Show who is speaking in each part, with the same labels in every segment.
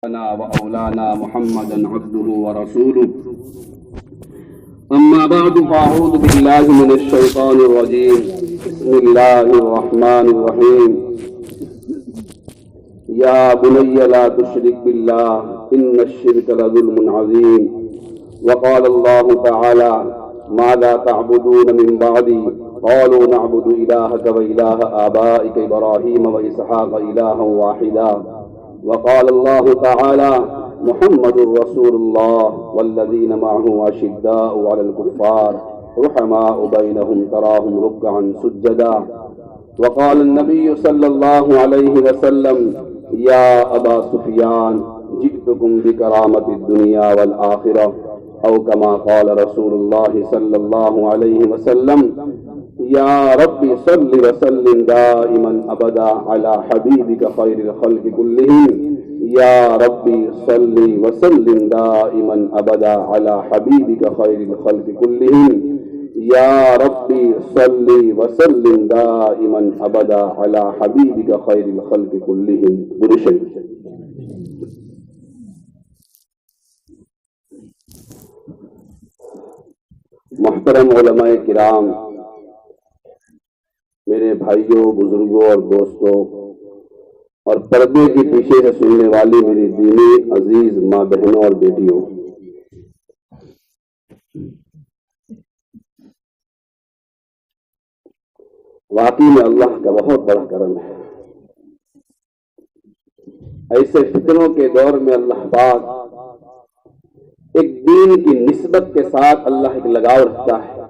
Speaker 1: وأولانا محمدا عبده ورسوله أما بعد فأعوذ بالله من الشيطان الرجيم بسم الله الرحمن الرحيم يا بني لا تشرك بالله إن الشرك لظلم عظيم وقال الله تعالى ماذا تعبدون من بعدي قالوا نعبد إلهك وإله آبائك إبراهيم وإسحاق إلها واحدا وقال الله تعالى محمد رسول الله والذين معه أشداء على الكفار رحماء بينهم تراهم ركعا سجدا وقال النبي صلى الله عليه وسلم يا أبا سفيان جئتكم بكرامة الدنيا والآخرة أو كما قال رسول الله صلى الله عليه وسلم يا رب صل وسلم دائما أبدا على حبيبك خير الخلق كلهم يا رب صل وسلم دائما أبدا على حبيبك خير الخلق كلهم يا رب صل وسلم دائما أبدا على حبيبك خير الخلق كلهم درشد محترم علماء کرام، میرے بھائیوں، بزرگوں اور دوستوں اور پردے کے پیچھے سے سننے والی میری دینی عزیز ماں بہنوں اور بیٹیوں، واقعی میں اللہ کا بہت بڑا کرم ہے۔ ایسے فتنوں کے دور میں اللہ پاک ایک دین کی نسبت کے ساتھ اللہ ایک لگاؤ رکھتا ہے۔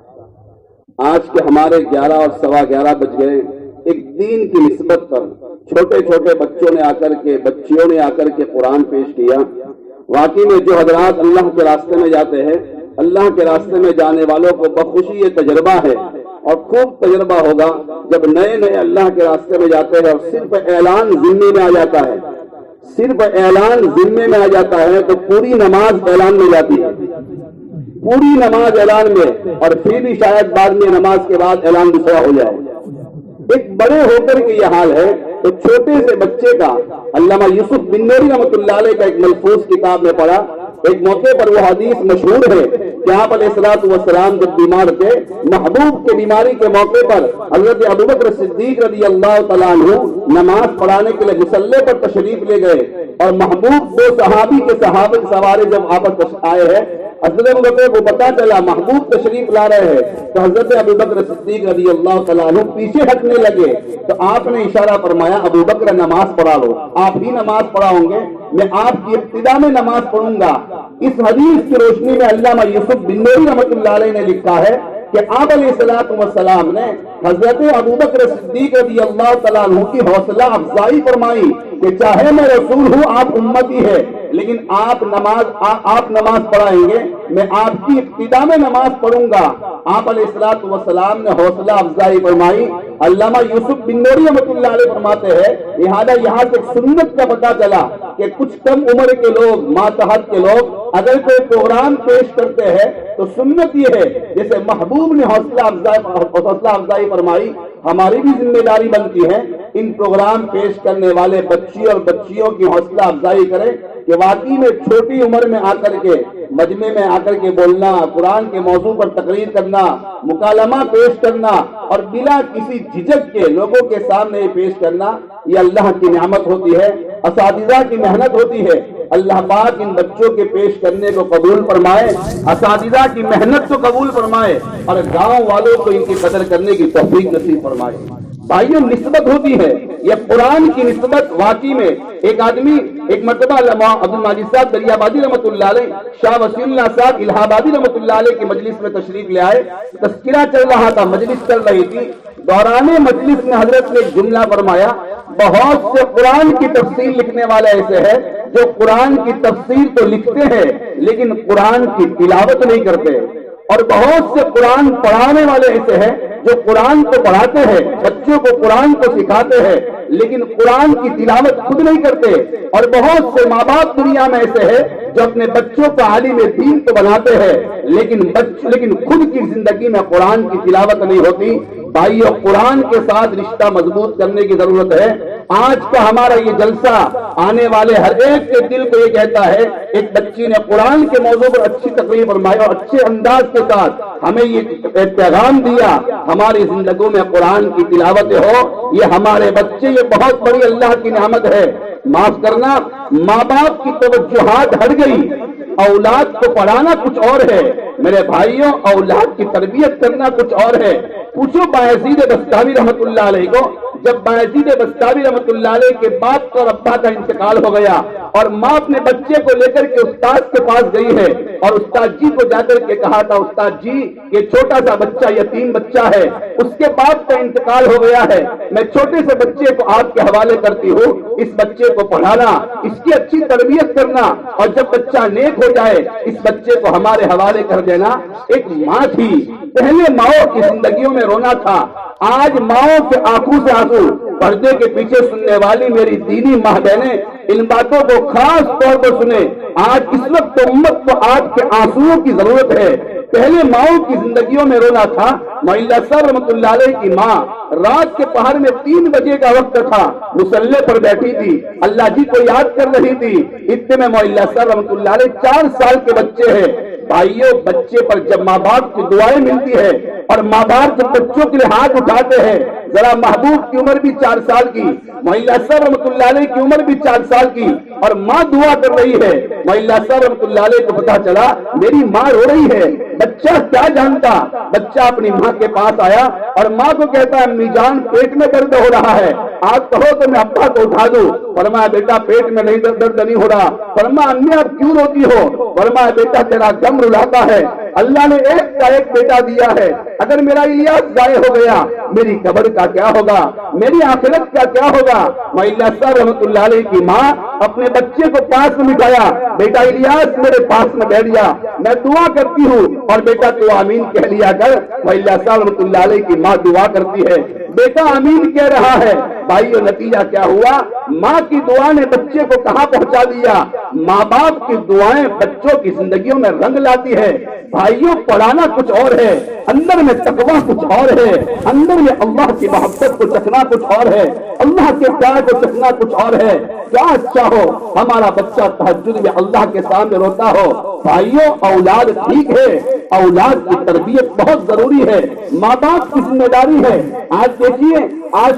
Speaker 1: آج کے ہمارے 11 اور 11:15 بج گئے، ایک دین کی نسبت پر چھوٹے چھوٹے بچوں نے آ کر کے بچیوں نے آ کر کے قرآن پیش کیا۔ واقعی میں جو حضرات اللہ کے راستے میں جاتے ہیں، اللہ کے راستے میں جانے والوں کو بخوشی یہ تجربہ ہے اور خوب تجربہ ہوگا جب نئے نئے اللہ کے راستے میں جاتے ہیں اور صرف اعلان ذمے میں آ جاتا ہے، صرف اعلان ذمے میں آ جاتا ہے تو پوری نماز اعلان میں جاتی ہے، پوری نماز اعلان میں، اور پھر بھی شاید بعد میں نماز کے بعد اعلان دوسرا ہو جائے۔ ایک بڑے ہو کر کے یہ حال ہے تو چھوٹے سے بچے کا علامہ یوسف بن نوری رحمۃ اللہ علیہ کا ایک ملفوظ کتاب میں پڑھا، ایک موقع پر وہ حدیث مشہور ہے کہ آپ علیہ السلام جب بیمار تھے، محبوب کے بیماری کے موقع پر حضرت ابوبکر صدیق رضی اللہ تعالیٰ عنہ نماز پڑھانے کے لیے مصلی پر تشریف لے گئے، اور محبوب دو صحابی کے سوارے جب آپس آئے ہیں، حضرت ابوبکر کو پتا چلا محبوب تشریف لا رہے ہیں تو حضرت ابوبکر صدیق رضی اللہ تعالیٰ عنہ پیچھے ہٹنے لگے، تو آپ نے اشارہ فرمایا ابوبکر نماز پڑھا لو، آپ ہی نماز پڑھاؤں گے، میں آپ کی ابتدا میں نماز پڑھوں گا۔ اس حدیث کی روشنی میں علامہ یوسف بن نوری رحمۃ اللہ علیہ نے لکھا ہے کہ آپ علیہ السلام نے حضرت ابوبکر صدیق رضی اللہ تعالیٰ عنہ کی حوصلہ افزائی فرمائی کہ چاہے میں رسول ہوں، آپ امتی ہے، لیکن آپ نماز پڑھائیں گے، میں آپ کی ابتدا میں نماز پڑھوں گا۔ آپ علیہ السلام نے حوصلہ افزائی فرمائی۔ علامہ یوسف بن نوری رحمۃ اللہ علیہ فرماتے ہیں لہذا یہاں سے سنت کا پتہ چلا کہ کچھ کم عمر کے لوگ، ماتحت کے لوگ اگر کوئی پروگرام پیش کرتے ہیں تو سنت یہ ہے جیسے محبوب نے حوصلہ افزائی فرمائی، ہماری بھی ذمہ داری بنتی ہے ان پروگرام پیش کرنے والے بچی اور بچیوں کی حوصلہ افزائی کریں کہ واقعی میں چھوٹی عمر میں آ کر کے مجمع میں آ کر کے بولنا، قرآن کے موضوع پر تقریر کرنا، مکالمہ پیش کرنا اور بلا کسی جھجک کے لوگوں کے سامنے پیش کرنا، یہ اللہ کی نعمت ہوتی ہے، اساتذہ کی محنت ہوتی ہے۔ اللہ پاک ان بچوں کے پیش کرنے کو قبول فرمائے، اساتذہ کی محنت کو قبول فرمائے اور گاؤں والوں کو ان کی قدر کرنے کی توفیق نصیب فرمائے۔ بھائیوں، نسبت ہوتی ہے، یہ قرآن کی نسبت۔ واقعی میں ایک آدمی ایک مرتبہ علامہ عبد المجید صاحب دریابادی رحمۃ اللہ علیہ، شاہ وسیع اللہ صاحب الہ آبادی رحمۃ اللہ علیہ کی مجلس میں تشریف لے آئے، تذکرہ چل رہا تھا، مجلس چل رہی تھی، دوران مجلس میں حضرت نے ایک جملہ فرمایا، بہت سے قرآن کی تفسیر لکھنے والے ایسے ہیں جو قرآن کی تفسیر تو لکھتے ہیں لیکن قرآن کی تلاوت نہیں کرتے، اور بہت سے قرآن پڑھانے والے ایسے ہیں جو قرآن کو پڑھاتے ہیں، بچوں کو قرآن کو سکھاتے ہیں لیکن قرآن کی تلاوت خود نہیں کرتے، اور بہت سے ماں باپ دنیا میں ایسے ہیں جو اپنے بچوں کو عالم دین تو بناتے ہیں لیکن خود کی زندگی میں قرآن کی تلاوت نہیں ہوتی۔ بھائیو، قرآن کے ساتھ رشتہ مضبوط کرنے کی ضرورت ہے۔ آج کا ہمارا یہ جلسہ آنے والے ہر ایک کے دل کو یہ کہتا ہے، ایک بچی نے قرآن کے موضوع پر اچھی تقریر فرمائی اور اچھے انداز کے ساتھ ہمیں یہ پیغام دیا، ہماری زندگیوں میں قرآن کی تلاوت ہو، یہ ہمارے بچے، یہ بہت بڑی اللہ کی نعمت ہے۔ معاف کرنا، ماں باپ کی توجہات ہٹ گئی، اولاد کو پڑھانا کچھ اور ہے میرے بھائیوں، اولاد کی تربیت کرنا کچھ اور ہے۔ پوچھو بایزید بستامی رحمت اللہ علیہ کو، جب بایزید بستامی رحمت اللہ علیہ کے باپ اور ابا کا انتقال ہو گیا اور ماں اپنے بچے کو لے کر کے استاد کے پاس گئی ہے اور استاد جی کو جا کر کے کہا تھا، استاد جی یہ چھوٹا سا بچہ، یتیم بچہ ہے، اس کے باپ کا انتقال ہو گیا ہے، میں چھوٹے سے بچے کو آپ کے حوالے کرتی ہوں، اس بچے کو پڑھانا، اس کی اچھی تربیت کرنا، اور جب بچہ نیک ہو جائے اس بچے کو ہمارے حوالے کر دینا۔ ایک ماں تھی، پہلے ماؤں کی زندگیوں میں رونا تھا، آج ماؤں کے آنکھوں سے آنسو، پردے کے پیچھے سننے والی میری دینی ماں بہنیں ان باتوں کو خاص طور پر سنیں، آج اس وقت امت کو آپ کے آنسوؤں کی ضرورت ہے۔ پہلے ماؤں کی زندگیوں میں رونا تھا۔ معلّہ صاحب رحمۃ اللہ علیہ کی ماں رات کے پہر میں 3 بجے کا وقت تھا، مصلے پر بیٹھی تھی، اللہ جی کو یاد کر رہی تھی، اتنے میں معلّہ صاحب رحمۃ اللہ علیہ 4 سال کے بچے ہیں۔ بھائیوں، بچے پر جب ماں باپ کی دعائیں ملتی ہے اور ماں باپ جب بچوں کے لیے ہاتھ اٹھاتے ہیں، ذرا محبوب کی عمر بھی 4 سال کی، معلّہ صاحب رحمۃ اللہ علیہ کی عمر بھی 4 سال کی، اور ماں دعا کر رہی ہے۔ معلّہ صاحب رحمۃ اللہ علیہ کو پتا چلا میری ماں رو رہی ہے، بچہ کیا جانتا، بچہ اپنی ماں کے پاس آیا اور ماں کو کہتا ہے، امی جان پیٹ میں درد ہو رہا ہے، آپ کہو تو میں ابا کو اٹھا دوں۔ فرمایا بیٹا پیٹ میں نہیں درد نہیں ہو رہا۔ فرمایا امی آپ کیوں روتی ہو؟ فرمایا بیٹا تیرا غم رلاتا ہے، اللہ نے ایک کا ایک بیٹا دیا ہے، اگر میرا الیاس ضائع ہو گیا میری قبر کا کیا ہوگا، میری آخرت کا کیا ہوگا۔ معلّہ صاحب رحمۃ اللہ علیہ کی ماں اپنے بچے کو پاس میں بٹھایا، بیٹا الیاس میرے پاس میں بیٹھ جا، میں دعا کرتی ہوں اور بیٹا تو آمین کہہ لیا کر۔ معلّہ صاحب رحمۃ اللہ علیہ کی ماں دعا کرتی ہے، بیٹا آمین کہہ رہا ہے۔ بھائیو نتیجہ کیا ہوا؟ ماں کی دعا نے بچے کو کہاں پہنچا دیا؟ ماں باپ کی دعائیں بچوں کی زندگیوں میں رنگ لاتی ہے۔ بھائیوں پڑھانا کچھ اور ہے، اندر میں تقویٰ کچھ اور ہے، اندر میں اللہ کی محبت کو چکھنا کچھ اور ہے، اللہ کے پیار کو چکھنا کچھ اور ہے۔ کیا اچھا ہو ہمارا بچہ تہجد میں اللہ کے سامنے روتا ہو۔ بھائیوں اولاد ٹھیک ہے، اولاد کی تربیت بہت ضروری ہے، ماں باپ کی ذمہ داری ہے۔ آج دیکھیے، آج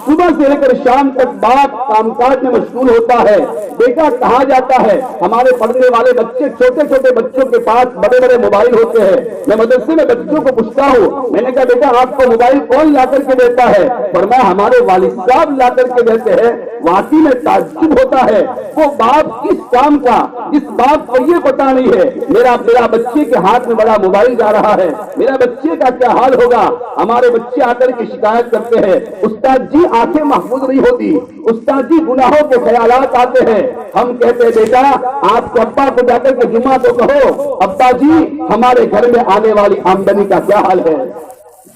Speaker 1: صبح سے لے کر شام تک باپ کام کاج میں مشغول ہوتا ہے، بیٹا کہا جاتا ہے، ہمارے پڑھنے والے بچے چھوٹے چھوٹے بچوں کے پاس بڑے بڑے موبائل ہوتے ہیں۔ میں مدرسے میں بچوں کو پوچھتا ہوں، میں نے کہا بیٹا آپ کو موبائل کون لا کر کے دیتا ہے؟ فرمایا ہمارے والد صاحب لا کر کے دیتے ہیں۔ واقعی میں تعجب ہوتا ہے، وہ باپ کس کام کا، جس باپ کو یہ پتا نہیں ہے میرا بچے کے ہاتھ میں بڑا موبائل جا رہا ہے، میرا بچے کا کیا حال ہوگا۔ ہمارے بچے آ کر کے شکایت کرتے ہیں، استاد جی آنکھیں محفوظ نہیں ہوتی، استاد جی گناہوں کے خیالات آتے ہیں۔ ہم کہتے ہیں بیٹا آپ کے ابا کو جا کر کے جمعہ تو کہو، ابا جی ہمارے گھر میں آنے والی آمدنی کا کیا حال ہے۔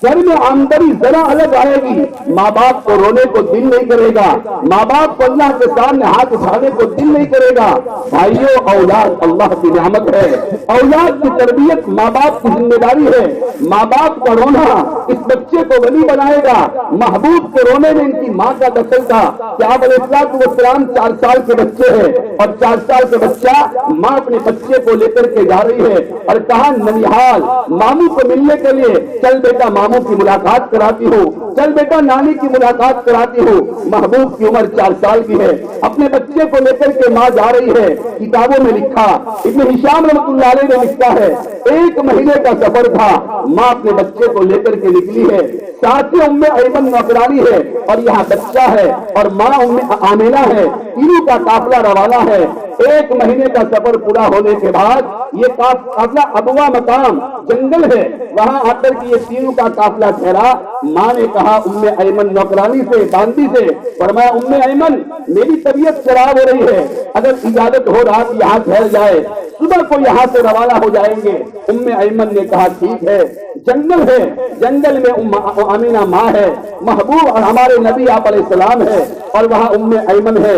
Speaker 1: گھر میں آمدنی ذرا الگ آئے گی، ماں باپ کو رونے کو دل نہیں کرے گا، ماں باپ کو اللہ کے سامنے ہاتھ اٹھانے کو دل نہیں کرے گا۔ بھائیوں اولاد اللہ کی نعمت ہے، اولاد کی تربیت ماں باپ کی ذمہ داری ہے۔ ماں باپ کا رونا اس بچے کو ولی بنائے گا۔ محبوب کے رونے میں ان کی ماں کا دخل تھا کہ آپ علیہ السلام 4 سال کے بچے ہیں اور 4 سال کے بچہ ماں اپنے بچے کو لے کر کے جا رہی ہے اور کہا ننیہال ماموں کو ملنے کے لیے، چل بیٹا ماموں کی ملاقات کراتی ہوں، چل بیٹا نانی کی ملاقات کراتی ہوں۔ محبوب کی عمر 4 سال کی ہے، اپنے بچے کو لے کر کے ماں جا رہی ہے۔ کتابوں میں لکھا، ابن ہشام رحمۃ اللہ علیہ نے لکھا ہے 1 مہینے کا سفر تھا، ماں اپنے بچے کو لے کر کے نکلی ہے، ساتھ ہی ام ایمن نوکرانی ہے اور یہاں بچہ ہے اور ماں ام آمینہ ہے، تینوں کا قافلہ روانہ ہے۔ 1 مہینے کا سفر پورا ہونے کے بعد یہ قافلہ ابوا مقام جنگل ہے، وہاں آ کر کے یہ تینوں کا قافلہ ٹھہرا۔ ماں نے کہا ام ایمن نوکرانی سے، باندی سے، فرمایا ام ایمن میری طبیعت خراب ہو رہی ہے، اگر اجازت ہو رات یہاں ٹھہر جائے، صبح کو یہاں سے روانہ ہو جائیں گے۔ ام ایمن نے کہا ٹھیک ہے۔ جنگل ہے، جنگل میں آمینہ ماں ہے، محبوب اور ہمارے نبی آپ علیہ السلام ہے اور وہاں ام ایمن ہے۔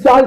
Speaker 1: 4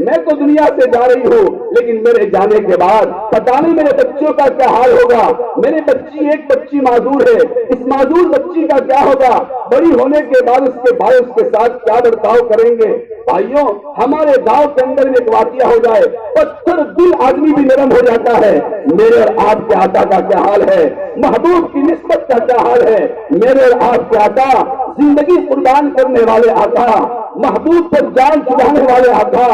Speaker 1: میں تو دنیا سے جا رہی ہوں، لیکن میرے جانے کے بعد پتا نہیں میرے بچوں کا کیا حال ہوگا، میری بچی ایک بچی معذور ہے، اس معذور بچی کا کیا ہوگا، بڑی ہونے کے بعد اس کے بھائی اس کے ساتھ کیا برتاؤ کریں گے۔ بھائیوں، ہمارے گاؤں کے اندر میں ایک واقعہ ہو جائے، پتھر دل آدمی بھی نرم ہو جاتا ہے۔ میرے اور آپ کے آقا کا کیا حال ہے، محبوب کی نسبت کا کیا حال ہے، میرے اور آپ کے آقا زندگی قربان کرنے والے آقا، محبوب پر جان چھڑانے والے آقا،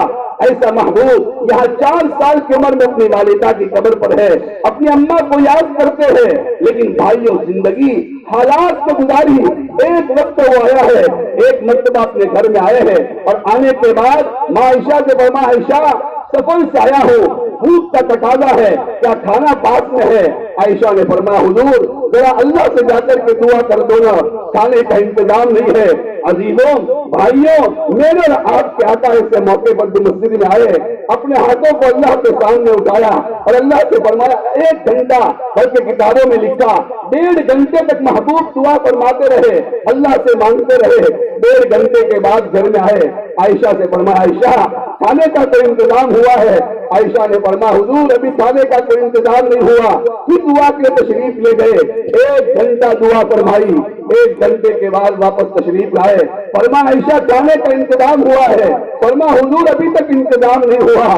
Speaker 1: ایسا محبوب یہاں 4 سال کی عمر میں اپنی والدہ کی قبر پر ہے، اپنی اماں کو یاد کرتے ہیں، لیکن بھائیوں زندگی حالات کو گزاری، ایک وقت وہ آیا ہے، ایک مرتبہ اپنے گھر میں آئے ہیں، اور آنے کے بعد ماں عائشہ سے فرمایا عائشہ سفر سے آیا ہوں، بھوک کا تقاضا ہے، کیا کھانا پاس میں ہے؟ عائشہ نے فرمایا حضور ذرا اللہ سے جا کر کے دعا کر دو نا، کھانے کا انتظام نہیں ہے۔ عزیزوں بھائیوں، میرے اور آپ کے آقا ایسے موقع پر جو مسجد میں آئے، اپنے ہاتھوں کو اللہ کے سامنے اٹھایا اور اللہ سے فرمایا 1 گھنٹہ، بلکہ کتابوں میں لکھا 1.5 گھنٹے تک محبوب دعا فرماتے رہے، اللہ سے مانگتے رہے۔ 1.5 گھنٹے کے بعد گھر میں آئے، عائشہ سے فرمایا عائشہ کھانے کا تو انتظام ہوا ہے؟ عائشہ نے فرمایا حضور ابھی کھانے کا کوئی انتظام نہیں ہوا۔ پھر دعا کے تشریف لے گئے، 1 گھنٹہ دعا فرمائی، 1 گھنٹے کے بعد واپس تشریف لائے، فرمایا عائشہ کھانے کا انتظام ہوا ہے؟ فرمایا حضور ابھی تک انتظام نہیں ہوا۔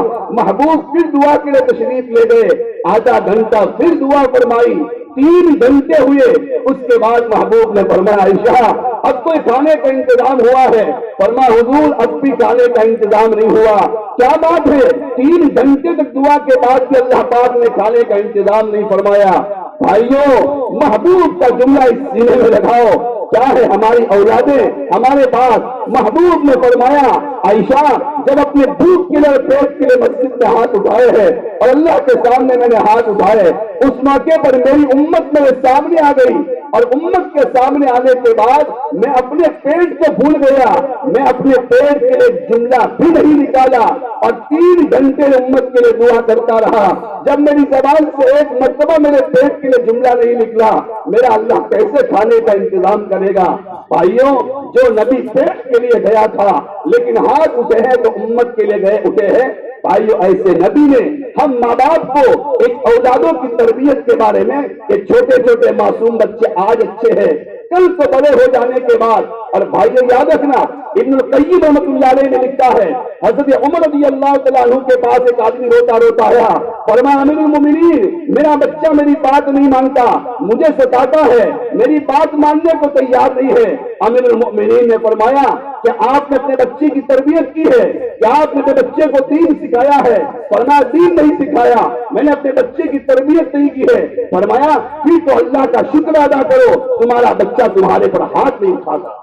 Speaker 1: محبوب پھر دعا کے لیے تشریف لے گئے، آدھا گھنٹہ پھر دعا فرمائی، 3 گھنٹے ہوئے، اس کے بعد محبوب نے فرمایا عائشہ اب کوئی کھانے کا انتظام ہوا ہے؟ فرمایا حضور اب بھی کھانے کا انتظام نہیں ہوا۔ کیا بات ہے، 3 گھنٹے تک دعا کے بعد بھی اللہ پاک نے کھانے کا انتظام نہیں فرمایا؟ بھائیوں، محبوب کا جملہ اس سینے میں لگاؤ، کیا ہے ہماری اولادیں ہمارے پاس؟ محبوب نے فرمایا عائشہ جب اپنے بھوک کے لیے پیٹ کے لیے مسجد میں ہاتھ اٹھائے ہیں اور اللہ کے سامنے میں نے ہاتھ اٹھائے، اس موقع پر میری امت میرے سامنے آ گئی، اور امت کے سامنے آنے کے بعد میں اپنے پیٹ کو بھول گیا، میں اپنے پیٹ کے لیے جملہ بھی نہیں نکالا، اور 3 گھنٹے امت کے لیے دعا کرتا رہا۔ جب میری زبان سے ایک مرتبہ میرے پیٹ کے لیے جملہ نہیں نکلا، میرا اللہ کیسے کھانے کا انتظام کرے گا؟ بھائیوں، جو نبی پیٹ کے لیے گیا تھا لیکن ہاتھ اٹھے ہیں تو امت کے لیے اٹھے ہیں۔ بھائیوں، ایسے نبی نے ہم ماں باپ کو ایک اولادوں کی تربیت کے بارے میں کہ چھوٹے چھوٹے معصوم بچے آج اچھے ہیں، کل کو بڑے ہو جانے کے بعد، اور بھائیوں یاد رکھنا ابن القیم رحمۃ اللہ علیہ نے لکھا ہے، حضرت عمر رضی اللہ تعالیٰ عنہ کے پاس ایک آدمی روتا روتا آیا، فرمایا امیر المومنین میرا بچہ میری بات نہیں مانتا، مجھے ستاتا ہے، میری بات ماننے کو تیار نہیں ہے۔ امیر المومنین نے فرمایا کہ آپ نے اپنے بچے کی تربیت کی ہے، کیا آپ نے اپنے بچے کو دین سکھایا ہے؟ فرمایا دین نہیں سکھایا، میں نے اپنے بچے کی تربیت نہیں کی ہے۔ فرمایا پھر تو اللہ کا شکر ادا کرو، تمہارا بچہ تمہارے پر ہاتھ نہیں اٹھاتا۔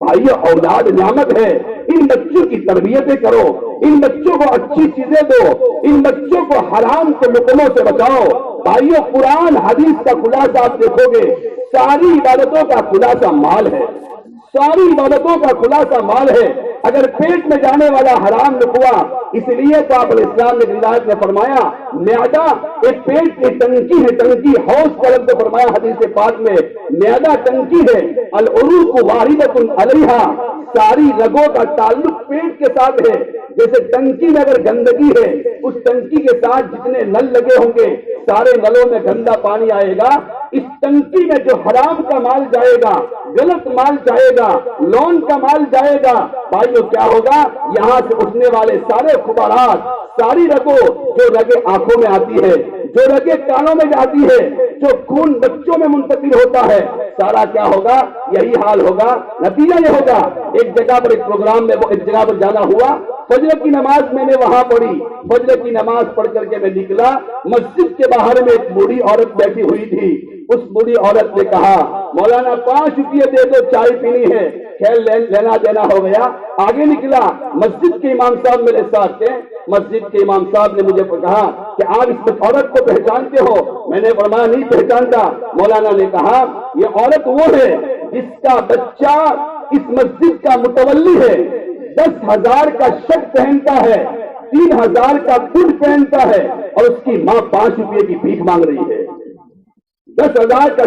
Speaker 1: بھائیو، اولاد نعمت ہے، ان بچوں کی تربیتیں کرو، ان بچوں کو اچھی چیزیں دو، ان بچوں کو حرام کے لقموں سے بچاؤ۔ بھائیو، قرآن حدیث کا خلاصہ آپ دیکھو گے، ساری عبادتوں کا خلاصہ مال ہے، ساری عبادتوں کا خلاصہ مال ہے۔ اگر پیٹ میں جانے والا حرام لقمہ، اس لیے تو آپ علیہ السلام نے روایت میں فرمایا معدہ ایک پیٹ کی ٹنکی ہے، ٹنکی حوض کا لفظ فرمایا حدیث پاک میں، معدہ ٹنکی ہے، العروق واردۃ علیہا، ساری رگوں کا تعلق پیٹ کے ساتھ ہے۔ جیسے ٹنکی میں اگر گندگی ہے، اس ٹنکی کے ساتھ جتنے نل لگے ہوں گے سارے نلوں میں گندا پانی آئے گا، اس ٹنکی میں جو حرام کا مال جائے گا، غلط مال جائے گا، لون کا مال جائے گا، بھائیو کیا ہوگا؟ یہاں سے اٹھنے والے سارے خبرات، ساری رگوں، جو رگیں آنکھوں میں آتی ہے، جو رگیں کانوں میں جاتی ہے، جو خون بچوں میں منتقل ہوتا ہے، سارا کیا ہوگا؟ یہی حال ہوگا۔ نتیجہ یہ ہوگا، ایک جگہ پر ایک پروگرام میں ایک جگہ پر جانا ہوا، فجر کی نماز میں نے وہاں پڑھی، فجر کی نماز پڑھ کر کے میں نکلا، مسجد کے باہر میں ایک بوڑھی عورت بیٹھی ہوئی تھی۔ اس بوڑھی عورت نے کہا مولانا 5 روپیے دے دو، چائے پینی ہے۔ خیر لینا دینا ہو گیا، آگے نکلا، مسجد کے امام صاحب میرے ساتھ تھے، مسجد کے امام صاحب نے مجھے کہا کہ آپ اس عورت کو پہچانتے ہو؟ میں نے فرمایا نہیں پہچانتا۔ مولانا نے کہا یہ عورت وہ ہے جس کا بچہ اس مسجد کا متولی ہے، 10,000 کا شرٹ پہنتا ہے، 3,000 کا کوٹ پہنتا ہے، اور اس کی ماں 5 روپے کی بھیک مانگ رہی ہے۔ 10,000 کا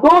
Speaker 1: 2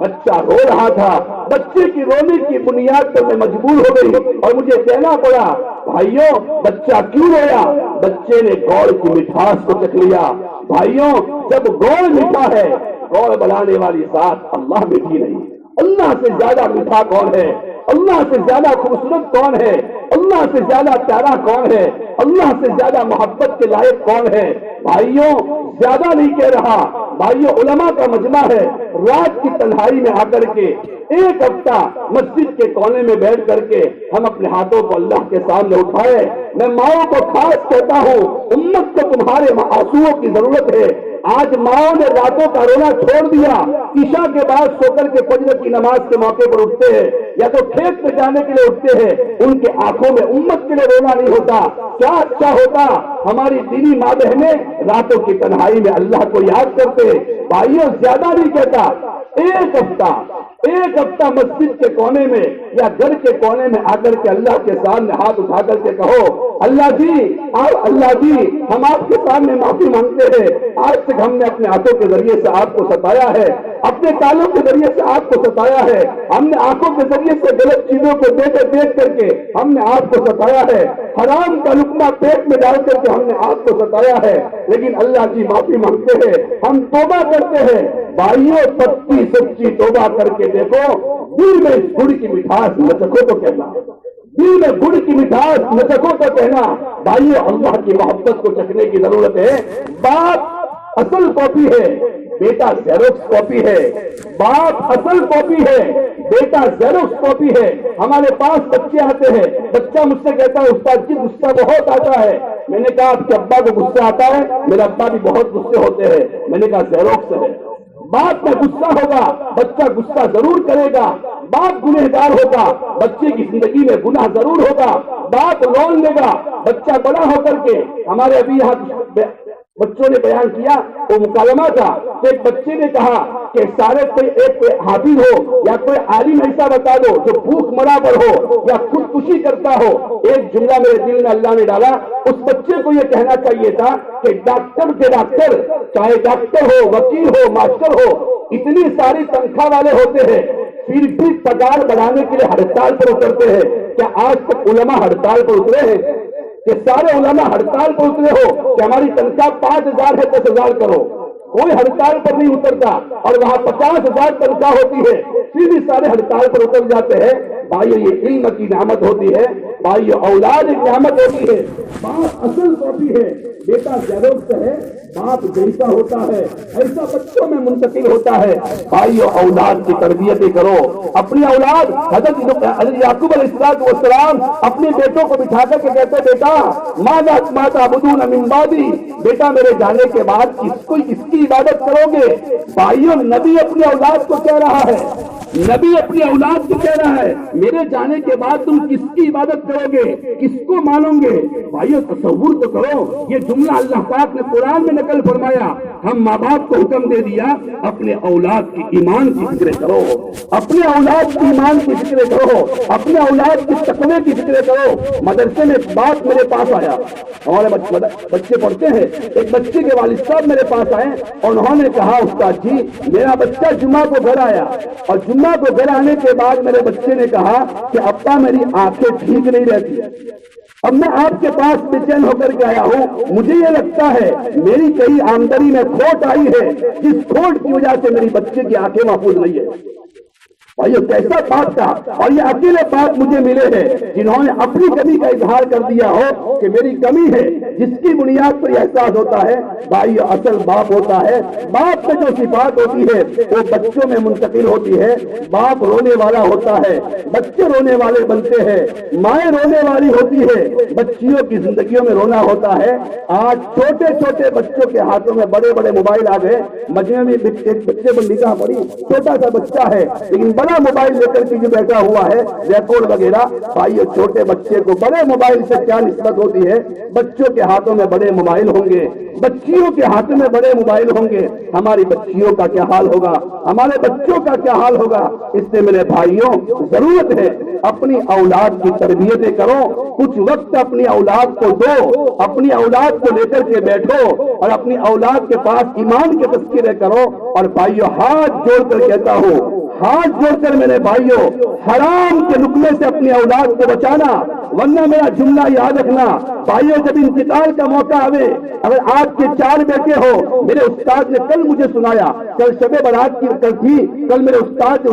Speaker 1: بچہ رو رہا تھا، بچے کی رونے کی بنیاد پر میں مجبور ہو گئی اور مجھے کہنا پڑا بھائیوں بچہ کیوں رویا؟ بچے نے گوڑ کی مٹھاس کو چکھ لیا۔ بھائیوں جب گوڑ میٹھا ہے، گوڑ بنانے والی ذات اللہ میٹھی نہیں۔ اللہ سے زیادہ میٹھا کون ہے؟ اللہ سے زیادہ خوبصورت کون ہے؟ اللہ سے زیادہ پیارا کون ہے؟ اللہ سے زیادہ محبت کے لائق کون ہے؟ بھائیوں زیادہ نہیں کہہ رہا، بھائیوں علماء کا مجمع ہے، رات کی تنہائی میں آ کر کے ایک ہفتہ مسجد کے کونے میں بیٹھ کر کے ہم اپنے ہاتھوں کو اللہ کے سامنے اٹھائے۔ میں ماؤں کو خاص کہتا ہوں، امت کو تمہارے آنسوؤں کی ضرورت ہے۔ آج ماؤں نے راتوں کا رونا چھوڑ دیا، عشاء کے بعد سو کر کے فجر کی نماز کے موقع پر اٹھتے ہیں یا تو کھیت میں جانے کے لیے اٹھتے ہیں، ان کے آنکھوں میں امت کے لیے رونا نہیں ہوتا۔ کیا اچھا ہوتا ہماری دینی ماں بہنیں راتوں کی تنہائی میں اللہ کو یاد کرتے۔ بھائیوں زیادہ نہیں کہتا، ایک ہفتہ مسجد کے کونے میں یا گھر کے کونے میں آ کر کے اللہ کے سامنے ہاتھ اٹھا کر کے کہو اللہ جی ہم آپ کے سامنے معافی مانگتے ہیں، آج تک ہم نے اپنے ہاتھوں کے ذریعے سے آپ کو ستایا ہے، اپنے تالوں کے ذریعے سے آپ کو ستایا ہے، ہم نے آنکھوں کے ذریعے سے غلط چیزوں کو دیکھ کر کے ہم نے آپ کو ستایا ہے، حرام کا لقمہ پیٹ میں ڈال کر کے ہم نے آپ کو ستایا ہے، لیکن اللہ کی معافی مانگتے ہیں، ہم توبہ کرتے ہیں۔ بھائیوں سچی سچی توبہ کر کے دیکھو، دل میں اس گڑ کی مٹھاس نہ چکھو تو کہنا، دل میں گڑ کی مٹھاس نہ چکھو تو کہنا۔ بھائیوں اللہ کی محبت کو چکھنے کی ضرورت ہے۔ باپ اصل کاپی ہے، بیٹا زیروکس کاپی ہے، باپ اصل کاپی ہے، بیٹا زیروکس کاپی ہے۔ ہمارے پاس بچے آتے ہیں، بچہ مجھ سے کہتا ہے استاد جی غصہ بہت آتا ہے۔ میں نے کہا آپ کے ابا کو غصہ آتا ہے؟ میرے ابا بھی بہت غصے ہوتے ہیں۔ میں نے کہا زیروکس ہے، باپ کا غصہ ہوگا بچہ غصہ ضرور کرے گا، باپ گنہگار ہوگا بچے کی زندگی میں گناہ ضرور ہوگا، باپ لون لے گا بچہ بڑا ہو کر کے۔ ہمارے ابھی یہاں بچوں نے بیان کیا، وہ مکالمہ تھا کہ ایک بچے نے کہا کہ سارے کوئی حافظ ہو یا کوئی عالم ایسا بتا دو جو بھوک مرا پر ہو یا خودکشی کرتا ہو۔ ایک جملہ میرے دل میں اللہ نے ڈالا، اس بچے کو یہ کہنا چاہیے تھا کہ ڈاکٹر کے ڈاکٹر، چاہے ڈاکٹر ہو، وکیل ہو، ماسٹر ہو، اتنی ساری تنخواہ والے ہوتے ہیں، پھر بھی پگار بڑھانے کے لیے ہڑتال پر اترتے ہیں۔ کیا آج تک علماء ہڑتال پر اترے ہیں کہ سارے علماء ہڑتال پر اترے ہو کہ ہماری تنخواہ 5,000 ہے 10,000 کرو؟ کوئی ہڑتال پر نہیں اترتا، اور وہاں 50,000 تنخواہ ہوتی ہے پھر بھی سارے ہڑتال پر اتر جاتے ہیں۔ بھائیو یہ علم کی نعمت ہوتی ہے، بھائیو اولاد ایک نعمت ہوتی ہے۔ باپ اصل کاپی ہے، بیٹا زیروکس ہے، باپ جیسا ہوتا ہے ایسا بچوں میں منتقل ہوتا ہے۔ بھائیو اولاد کی تربیت کرو، اپنی اولاد حضرت یعقوب علیہ السلام اپنے بیٹوں کو بٹھا کر کے کہتے بیٹا ماذا تعبدون من بعدی، بیٹا میرے جانے کے بعد کس کی عبادت کرو گے؟ بھائیو نبی اپنی اولاد کو کہہ رہا ہے، نبی اپنی اولاد کو کہہ رہا ہے میرے جانے کے بعد تم کس کی عبادت کرو گے، کس کو مانو گے؟ بھائیو تصور تو کرو، یہ جملہ اللہ پاک نے قرآن میں نقل فرمایا۔ ہم ماں باپ کو حکم دے دیا اپنے اولاد کی ایمان کی فکر کرو، اپنے اولاد کی ایمان کی فکر کرو، اپنے اولاد کی تقوی کی فکر کرو۔ مدرسے میں ایک بات میرے پاس آیا، ہمارے بچے پڑھتے ہیں، ایک بچے کے والد صاحب میرے پاس آئے اور انہوں نے کہا استاد جی میرا بچہ جمعہ کو گھر آیا اور جمعہ کو گھر آنے کے بعد میرے بچے نے کہا کہ ابا میری آنکھیں ٹھیک نہیں رہتی، اب میں آپ کے پاس بے چین ہو کر کے آیا ہوں، مجھے یہ لگتا ہے میری کئی آمدنی میں کھوٹ آئی ہے، جس کھوٹ کی وجہ سے میری بچے کی آنکھیں محفوظ نہیں ہے۔ بھائیو کیسا بات تھا، اور یہ اکیلے بات مجھے ملے ہیں جنہوں نے اپنی کمی کا اظہار کر دیا ہو کہ میری کمی ہے، جس کی بنیاد پر یہ احساس ہوتا ہے۔ بھائیو اصل باپ ہوتا ہے، باپ میں جو صفات ہوتی ہے وہ بچوں میں منتقل ہوتی ہے۔ باپ رونے والا ہوتا ہے، بچے رونے والے بنتے ہیں، مائیں رونے والی ہوتی ہے، بچیوں کی زندگیوں میں رونا ہوتا ہے۔ آج چھوٹے چھوٹے بچوں کے ہاتھوں میں بڑے بڑے موبائل آ گئے، مجمع میں ایک بچے پر نگاہ پڑی، چھوٹا سا بچہ ہے لیکن بڑا موبائل لے کر کے جو بیٹھا ہوا ہے ریکارڈ وغیرہ۔ بھائیو چھوٹے بچے کو بڑے موبائل سے کیا نسبت ہوتی ہے؟ بچوں کے ہاتھوں میں بڑے موبائل ہوں گے، بچیوں کے ہاتھوں میں بڑے موبائل ہوں گے، ہماری بچیوں کا کیا حال ہوگا، ہمارے بچوں کا کیا حال ہوگا؟ اس سے میرے بھائیوں ضرورت ہے اپنی اولاد کی تربیتیں کرو، کچھ وقت اپنی اولاد کو دو، اپنی اولاد کو لے کر کے بیٹھو اور اپنی اولاد کے پاس ایمان کے تذکرے کرو۔ اور بھائیو ہاتھ جوڑ کر کہتا ہوں
Speaker 2: ہاتھ جوڑ کر میرے بھائیوں حرام کے لقمے سے اپنی اولاد کو بچانا، ورنہ میرا جملہ یاد رکھنا بھائیوں، جب انتقال کا موقع آئے، اگر آپ کے 4 بیٹے ہو، میرے استاد نے کل مجھے سنایا، کل شب برات کی کل تھی، کل میرے استاد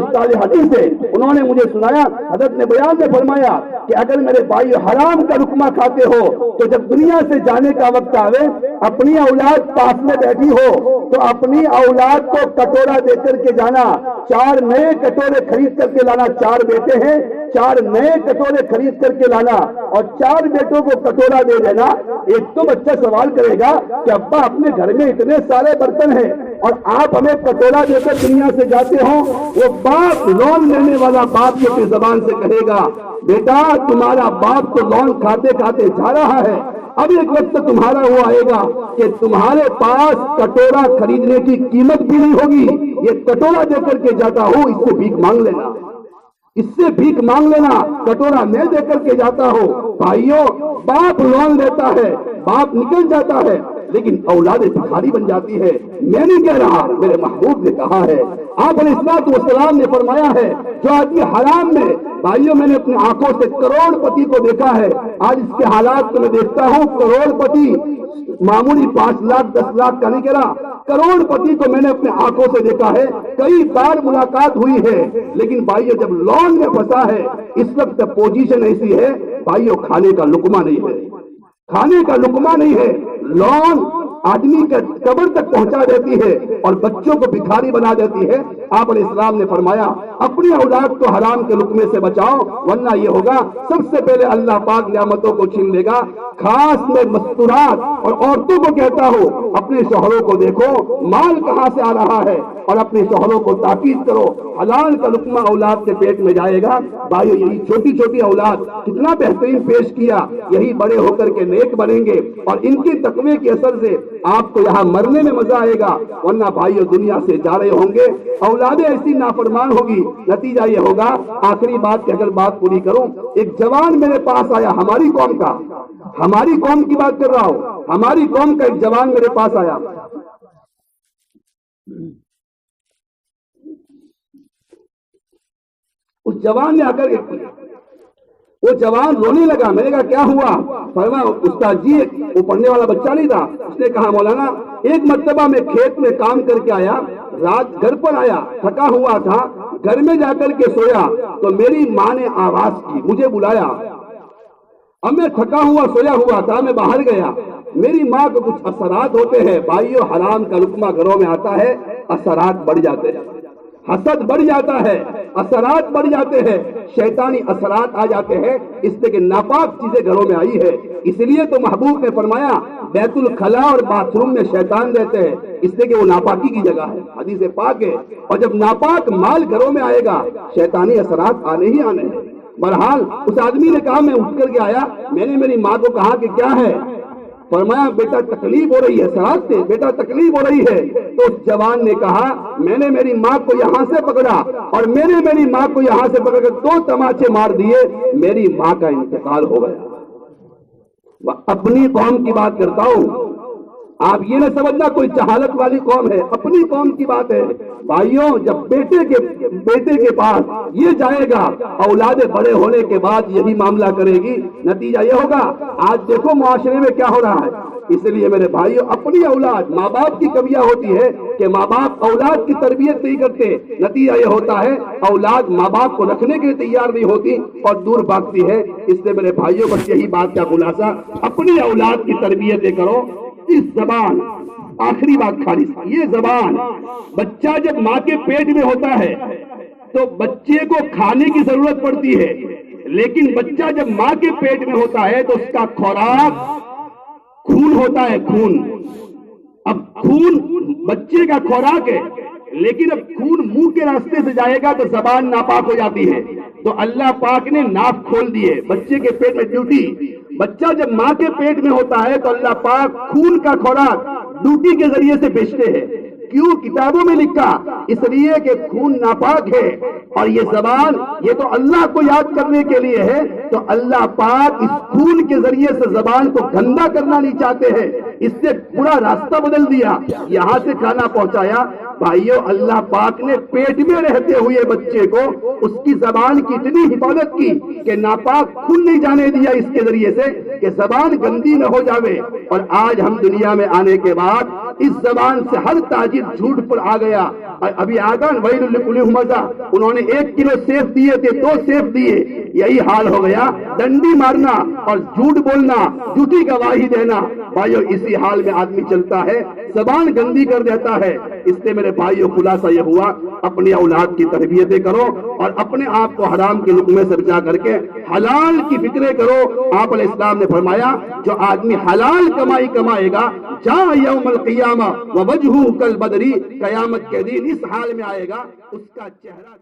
Speaker 2: حدیث ہے، انہوں نے مجھے سنایا، حضرت نے بیان میں فرمایا کہ اگر میرے بھائی حرام کا لقمہ کھاتے ہو تو جب دنیا سے جانے کا وقت آئے، اپنی اولاد پاس میں بیٹھی ہو تو اپنی اولاد کو کٹورا دے کر کے جانا، 4 نئے کٹورے خرید کر کے لانا، 4 بیٹے ہیں، 4 نئے کٹورے خرید کر کے لانا اور 4 بیٹوں کو کٹورا دے دینا۔ ایک تو بچہ سوال کرے گا کہ ابا اپنے گھر میں اتنے سارے برتن ہیں اور آپ ہمیں کٹورا دے کر دنیا سے جاتے ہو، وہ باپ لون لینے والا باپ کی اپنی زبان سے کہے گا بیٹا تمہارا باپ تو لون کھاتے کھاتے جا رہا ہے، اب ایک وقت تمہارا وہ آئے گا کہ تمہارے پاس کٹورا خریدنے کی قیمت بھی نہیں ہوگی، یہ کٹورا دے کر کے جاتا ہوں، اس سے بھیک مانگ لینا، اس سے بھیک مانگ لینا، کٹورا میں دے کر کے جاتا ہوں۔ بھائیوں باپ لون لیتا ہے، باپ نکل جاتا ہے، لیکن اولاد بھکاری بن جاتی ہے۔ میں نہیں کہہ رہا، میرے محبوب نے کہا ہے، آپ علیہ الصلوۃ والسلام نے فرمایا ہے جو آدمی حرام میں، بھائیوں میں نے اپنی آنکھوں سے کروڑ پتی کو دیکھا ہے، آج اس کے حالات کو میں دیکھتا ہوں، کروڑ پتی معمولی 5 لاکھ 10 لاکھ کا نہیں کہہ رہا، کروڑ پتی کو میں نے اپنے آنکھوں سے دیکھا ہے، کئی بار ملاقات ہوئی ہے، لیکن بھائیوں جب لون میں پھنسا ہے، اس وقت پوزیشن ایسی ہے بھائیوں کھانے کا لقمہ نہیں ہے، کھانے کا لقمہ نہیں ہے، لون آدمی کے قبر تک پہنچا دیتی ہے اور بچوں کو بھکاری بنا دیتی ہے۔ آپ علیہ السلام نے فرمایا اپنی اولاد کو حرام کے لقمے سے بچاؤ، ورنہ یہ ہوگا سب سے پہلے اللہ پاک نعمتوں کو چھین لے گا۔ خاص میں مستورات اور عورتوں کو کہتا ہوں اپنے شوہروں کو دیکھو مال کہاں سے آ رہا ہے اور اپنے شوہروں کو تاکید کرو، حلال کا لقمہ اولاد کے پیٹ میں جائے گا۔ بھائیو یہی چھوٹی چھوٹی اولاد کتنا بہترین پیش کیا، یہی بڑے ہو کر کے نیک بنیں گے اور ان کے تقوی کے اثر سے آپ کو یہاں مرنے میں مزہ آئے گا، ورنہ بھائیو دنیا سے جا رہے ہوں گے، اولادیں ایسی نافرمان ہوگی، نتیجہ یہ ہوگا۔ آخری بات کی اگر بات پوری کروں، ایک جوان میرے پاس آیا، ہماری قوم کا، ہماری قوم کی بات کر رہا ہوں، ہماری قوم کا ایک جوان میرے پاس آیا، اس جوان نے آ کر وہ جوان رونے لگا، میں نے کہا کیا ہوا؟ فرمایا استاد جی، وہ پڑھنے والا بچہ نہیں تھا، اس نے کہا مولانا ایک مرتبہ میں کھیت میں کام کر کے آیا، رات گھر پر آیا، تھکا ہوا تھا، گھر میں جا کر کے سویا تو میری ماں نے آواز کی، مجھے بلایا، اب میں تھکا ہوا سویا ہوا تھا، میں باہر گیا، میری ماں کو کچھ اثرات ہوتے ہیں، بھائیو حرام کا لقمہ گھروں میں آتا ہے، اثرات بڑھ جاتے ہیں، حسد بڑھ جاتا ہے، اثرات بڑھ جاتے ہیں، شیطانی اثرات آ جاتے ہیں، اس لیے کہ ناپاک چیزیں گھروں میں آئی ہے۔ اس لیے تو محبوب نے فرمایا بیت الخلا اور باتھ روم میں شیطان رہتے ہیں، اس لیے کہ وہ ناپاکی کی جگہ ہے، حدیث پاک ہے، اور جب ناپاک مال گھروں میں آئے گا شیطانی اثرات آنے ہی آنے ہیں۔ بہرحال اس آدمی نے کہا میں اٹھ کر کے آیا، میں نے میری ماں کو کہا کہ کیا ہے؟ فرمایا بیٹا تکلیف ہو رہی ہے، ساتھ سے بیٹا تکلیف ہو رہی ہے، تو اس جوان نے کہا میں نے میری ماں کو یہاں سے پکڑا اور میں نے میری ماں کو یہاں سے پکڑ کر 2 تماچے مار دیے، میری ماں کا انتقال ہو گیا۔ اپنی قوم کی بات کرتا ہوں، آپ یہ نہ سمجھنا کوئی جہالت والی قوم ہے، اپنی قوم کی بات ہے۔ بھائیوں جب بیٹے کے پاس یہ جائے گا، اولاد بڑے ہونے کے بعد یہی معاملہ کرے گی، نتیجہ یہ ہوگا۔ آج دیکھو معاشرے میں کیا ہو رہا ہے، اس لیے میرے بھائیوں اپنی اولاد، ماں باپ کی کمیاں ہوتی ہے کہ ماں باپ اولاد کی تربیت نہیں کرتے، نتیجہ یہ ہوتا ہے اولاد ماں باپ کو رکھنے کے لیے تیار نہیں ہوتی اور دور بھاگتی ہے۔ اس لیے میرے بھائیوں بس یہی بات کا خلاصہ، اپنی اولاد کی تربیت کرو۔ اس زبان، آخری بات خالص، یہ زبان، بچہ جب ماں کے پیٹ میں ہوتا ہے تو بچے کو کھانے کی ضرورت پڑتی ہے، لیکن بچہ جب ماں کے پیٹ میں ہوتا ہے تو اس کا خوراک خون ہوتا ہے، خون۔ اب خون بچے کا خوراک ہے، لیکن اب خون منہ کے راستے سے جائے گا تو زبان ناپاک ہو جاتی ہے، تو اللہ پاک نے ناف کھول دیے بچے کے پیٹ میں ڈیوٹی۔ بچہ جب ماں کے پیٹ میں ہوتا ہے تو اللہ پاک خون کا خوراک ڈیوٹی کے ذریعے سے بیچتے ہیں۔ کیوں؟ کتابوں میں لکھا، اس لیے کہ خون ناپاک ہے، اور یہ زبان یہ تو اللہ کو یاد کرنے کے لیے ہے، تو اللہ پاک اس خون کے ذریعے سے زبان کو گندا کرنا نہیں چاہتے ہیں، اس سے پورا راستہ بدل دیا، یہاں سے کھانا پہنچایا۔ بھائیو اللہ پاک نے پیٹ میں رہتے ہوئے بچے کو اس کی زبان کی اتنی حفاظت کی کہ ناپاک خون نہیں جانے دیا اس کے ذریعے سے کہ زبان گندی نہ ہو جاوے. اور آج ہم دنیا میں آنے کے بعد اس زبان سے ہر تاجر جھوٹ پر آ گیا. ابھی آگا ویل لکل ہمزہ، انہوں نے 1 کلو سیف دیے تھے 2 سیف دیے. یہی حال ہو گیا، ڈنڈی مارنا اور جھوٹ بولنا، جھوٹی گواہی دینا. بھائیو اسی حال میں آدمی چلتا ہے، زبان گندی کر دیتا ہے. اس سے میرے بھائیو خلاصہ یہ ہوا، اپنی اولاد کی تربیتیں کرو اور اپنے آپ کو حرام کے لقمے سے بچا کر کے حلال کی فکریں کرو. آپ علیہ السلام نے فرمایا جو آدمی حلال کمائی کمائے گا جا یوم القیامہ ووجہہ کالبدر، قیامت کے دن اس حال میں آئے گا اس کا چہرہ